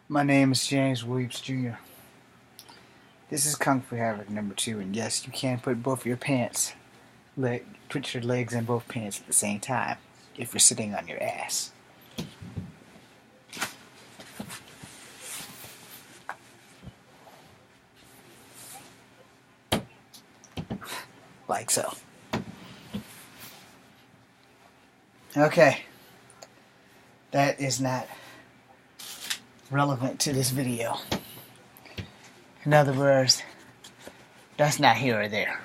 My name is James Williams Jr. This is Kung Fu Havoc number 2, and yes, you can put both your pants, put your legs in both pants at the same time if you're sitting on your ass. Like so. Okay. That is not relevant to this video. In other words, that's not here or there.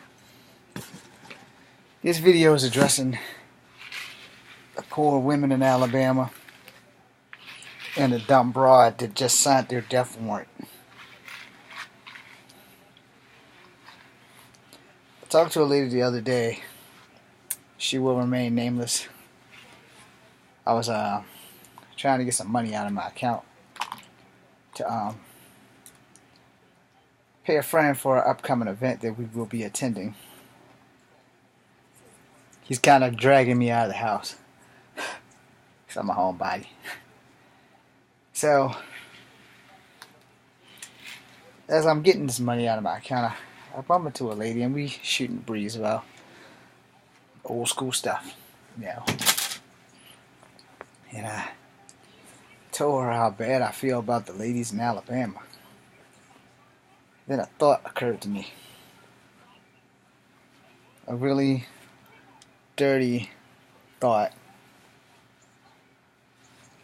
This video is addressing the poor women in Alabama and the dumb broad that just signed their death warrant. I talked to a lady the other day. She will remain nameless. I was trying to get some money out of my account to pay a friend for an upcoming event that we will be attending. He's kind of dragging me out of the house because I'm a homebody. So, as I'm getting this money out of my account, I bump into a lady and we shooting the breeze about old school stuff, you know. And I told her how bad I feel about the ladies in Alabama. Then a thought occurred to me. A really dirty thought.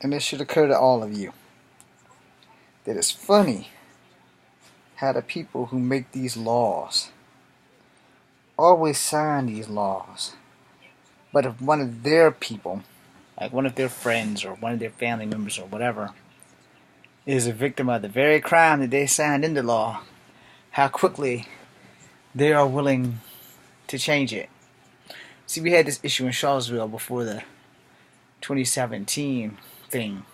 And this should occur to all of you. That it's funny how the people who make these laws always sign these laws. But if one of their people, like one of their friends or one of their family members or whatever, is a victim of the very crime that they signed into law, how quickly they are willing to change it. See, we had this issue in Charlottesville before the 2017 thing.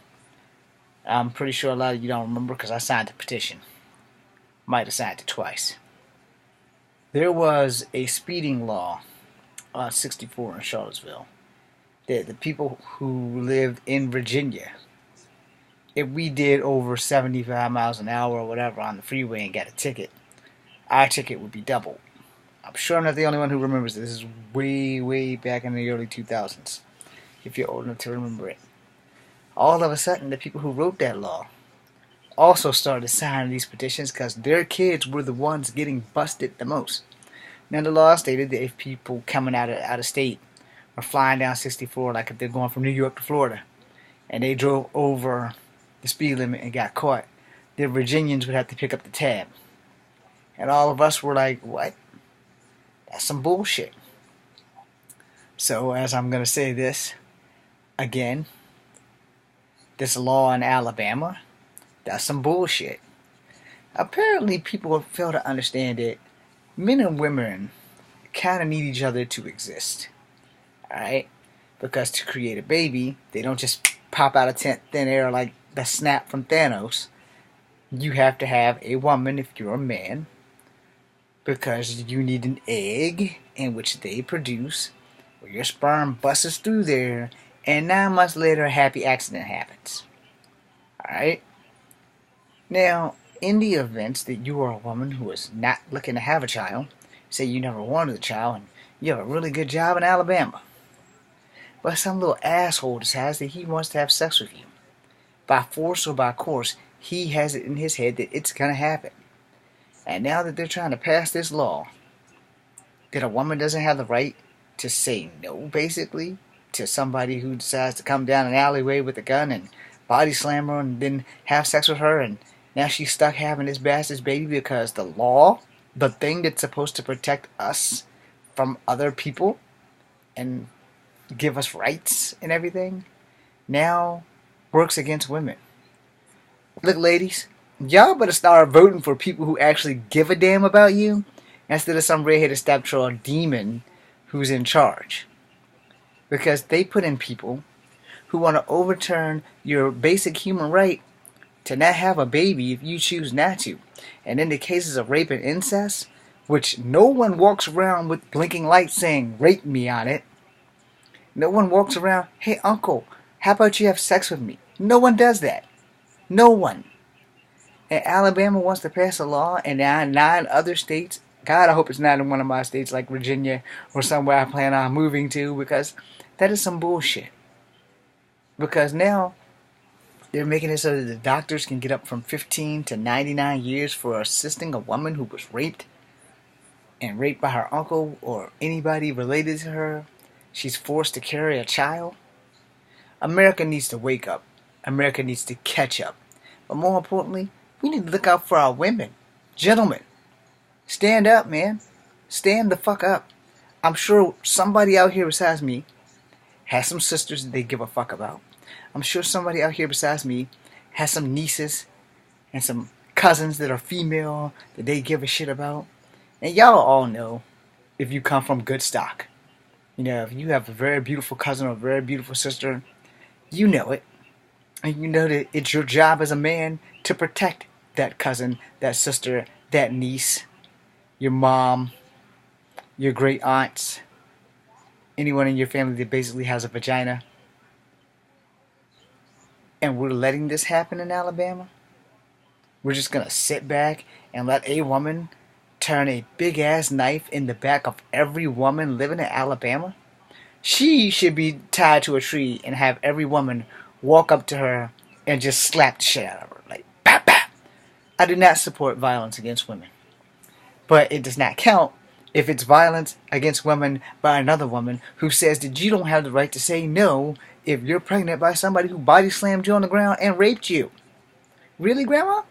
I'm pretty sure a lot of you don't remember because I signed the petition. Might have signed it twice. There was a speeding law on 64 in Charlottesville that the people who lived in Virginia, if we did over 75 miles an hour or whatever on the freeway and got a ticket, our ticket would be doubled. I'm sure I'm not the only one who remembers this. This is way, way back in the early 2000s, if you're old enough to remember it. All of a sudden, the people who wrote that law also started signing these petitions because their kids were the ones getting busted the most. Now, the law stated that if people coming out of state are flying down 64, like if they're going from New York to Florida, and they drove over the speed limit and got caught, the Virginians would have to pick up the tab. And all of us were like, what? That's some bullshit. So, as I'm going to say this again, this law in Alabama, that's some bullshit. Apparently, people fail to understand that men and women kind of need each other to exist. Alright? Because to create a baby, they don't just pop out of thin air like the snap from Thanos. You have to have a woman if you're a man, because you need an egg in which they produce, where your sperm busts through there, and 9 months later a happy accident happens. Alright? Now, in the event that you are a woman who is not looking to have a child, say you never wanted a child, and you have a really good job in Alabama, but some little asshole decides that he wants to have sex with you, by force or by course, he has it in his head that it's going to happen. And now that they're trying to pass this law, that a woman doesn't have the right to say no, basically, to somebody who decides to come down an alleyway with a gun and body slam her and then have sex with her, and now she's stuck having this bastard's baby because the law, the thing that's supposed to protect us from other people and give us rights and everything, now works against women. Look, ladies, y'all better start voting for people who actually give a damn about you instead of some redheaded stepchild demon who's in charge. Because they put in people who want to overturn your basic human right to not have a baby if you choose not to. And in the cases of rape and incest, which no one walks around with blinking lights saying rape me on it, no one walks around, hey uncle, how about you have sex with me? No one does that. No one. And Alabama wants to pass a law, and now 9 other states. God, I hope it's not in one of my states like Virginia or somewhere I plan on moving to, because that is some bullshit. Because now they're making it so that the doctors can get up from 15 to 99 years for assisting a woman who was raped and raped by her uncle or anybody related to her. She's forced to carry a child. America needs to wake up. America needs to catch up. But more importantly, we need to look out for our women. Gentlemen, stand up, man. Stand the fuck up. I'm sure somebody out here besides me has some sisters that they give a fuck about. I'm sure somebody out here besides me has some nieces and some cousins that are female that they give a shit about. And y'all all know, if you come from good stock, you know, if you have a very beautiful cousin or a very beautiful sister, you know it. And you know that it's your job as a man to protect that cousin, that sister, that niece, your mom, your great aunts, anyone in your family that basically has a vagina. And we're letting this happen in Alabama? We're just gonna sit back and let a woman turn a big ass knife in the back of every woman living in Alabama? She should be tied to a tree and have every woman walk up to her and just slap the shit out of her. Like, bap, bap. I do not support violence against women. But it does not count if it's violence against women by another woman who says that you don't have the right to say no if you're pregnant by somebody who body slammed you on the ground and raped you. Really, Grandma?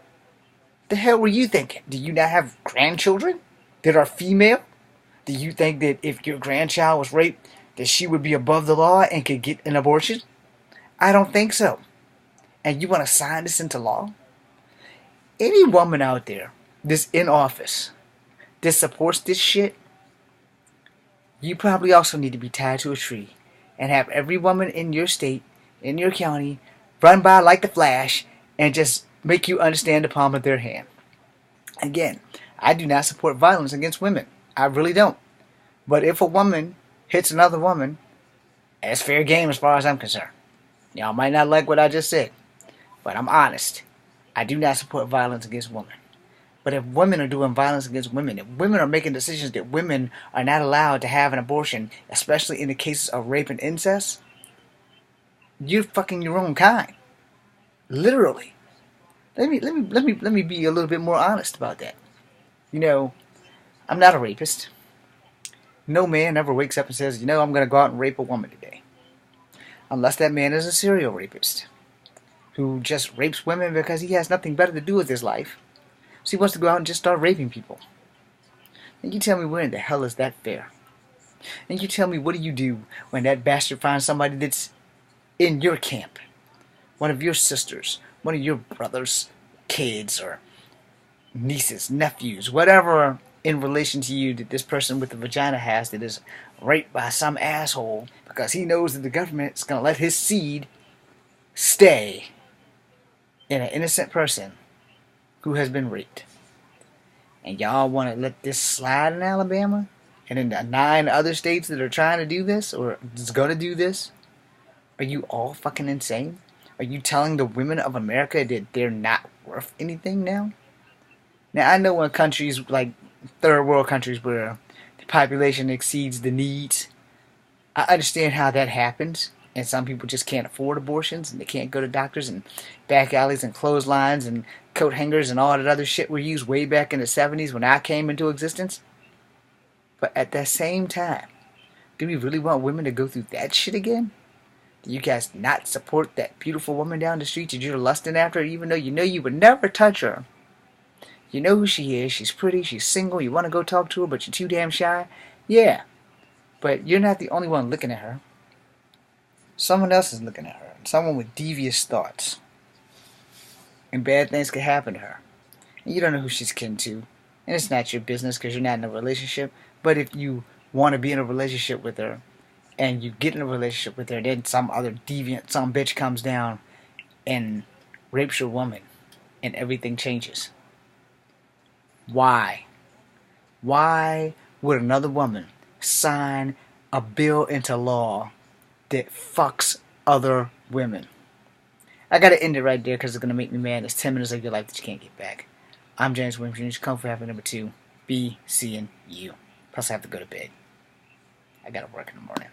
The hell were you thinking? Do you not have grandchildren that are female? Do you think that if your grandchild was raped, that she would be above the law and could get an abortion? I don't think so. And you want to sign this into law? Any woman out there that's in office that supports this shit, you probably also need to be tied to a tree and have every woman in your state, in your county, run by like the Flash and just make you understand the palm of their hand. Again, I do not support violence against women. I really don't. But if a woman hits another woman, it's fair game as far as I'm concerned. Y'all might not like what I just said, but I'm honest. I do not support violence against women. But if women are doing violence against women, if women are making decisions that women are not allowed to have an abortion, especially in the cases of rape and incest, you're fucking your own kind. Literally. Let me be a little bit more honest about that. You know, I'm not a rapist. No man ever wakes up and says, you know, I'm going to go out and rape a woman today. Unless that man is a serial rapist who just rapes women because he has nothing better to do with his life. So he wants to go out and just start raping people. And you tell me, where in the hell is that fair? And you tell me, what do you do when that bastard finds somebody that's in your camp? One of your sisters, one of your brother's kids, or nieces, nephews, whatever in relation to you that this person with the vagina has that is raped by some asshole because he knows that the government's going to let his seed stay in an innocent person who has been raped. And y'all want to let this slide in Alabama? And in the 9 other states that are trying to do this, or is going to do this? Are you all fucking insane? Are you telling the women of America that they're not worth anything now? Now, I know in countries like third world countries where the population exceeds the needs, I understand how that happens. And some people just can't afford abortions, and they can't go to doctors, and back alleys and clotheslines and coat hangers and all that other shit were used way back in the 70s when I came into existence. But at that same time, do we really want women to go through that shit again? Do you guys not support that beautiful woman down the street that you're lusting after, even though you know you would never touch her? You know who she is. She's pretty. She's single. You want to go talk to her, but you're too damn shy. Yeah, but you're not the only one looking at her. Someone else is looking at her. Someone with devious thoughts. And bad things could happen to her. And you don't know who she's kin to. And it's not your business because you're not in a relationship. But if you want to be in a relationship with her, and you get in a relationship with her, then some other deviant, some bitch comes down and rapes your woman. And everything changes. Why? Why would another woman sign a bill into law that fucks other women? I gotta end it right there because it's gonna make me mad. It's 10 minutes of your life that you can't get back. I'm James Williams Jr. Kung Fu Habit number 2. Be seeing you. Plus, I have to go to bed. I gotta work in the morning.